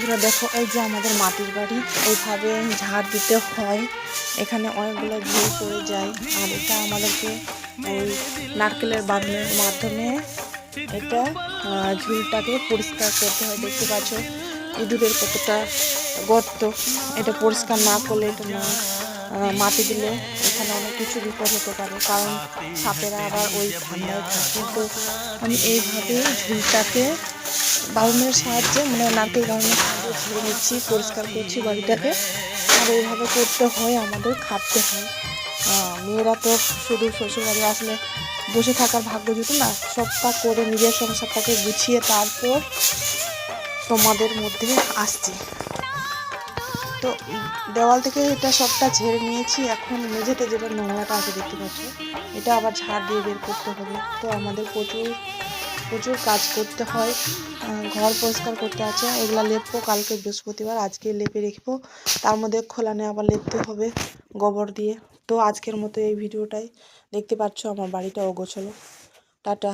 বন্ধুরা দেখো, এই যে আমাদের মাটির বাড়ি, এইভাবে ঝাড় দিতে হয়। এখানে অনেকগুলো ঝুল পড়ে যায়, আর এটা আমাদেরকে এই নারকেলের বাঁধনের মাধ্যমে এটা ঝুলটাকে পরিষ্কার করতে হয়। দেখতে পাচ্ছ ইঁদুরের কতটা গর্ত, এটা পরিষ্কার না করলে, এটা না মাটি দিলে এখানে অনেক কিছু বিপদ হতে পারে, কারণ সাপেরা আবার ওই ঠান্ডায় থাকে। তো আমি এইভাবে ঝুলটাকে বাউনের সাহায্যে, মানে নারকেল বাউনের সাহায্যে ঝেড়ে নিচ্ছি, পরিষ্কার করছি বাড়িটাকে। আর এইভাবে করতে হয়, আমাদের খাটতে হয়। মেয়েরা তো শুধু শ্বশুরবাড়ি আসলে বসে থাকার ভাগ্য জুটে না, সবটা করে নিজের সংসারটাকে গুছিয়ে তারপর তোমাদের মধ্যে আসছি। তো দেওয়াল থেকে এটা সবটা ঝেড়ে নিয়েছি। এখন মেঝেতে যেটা নোংরাটা আছে দেখতে পাচ্ছ, এটা আবার ঝাড় দিয়ে বের করতে হবে। তো আমাদের প্রচুর কাজ করতে হয়। ঘর পরিষ্কার করতে আছে, এগুলা লেপবো কালকে বৃহস্পতিবার, আজকে লেপে রেখবো। তার মধ্যে খোলানে আবার লেপতে হবে গোবর দিয়ে। তো আজকের মতো এই ভিডিওটাই দেখতে পাচ্ছ, আমার বাড়িটা অগোছালো। টাটা।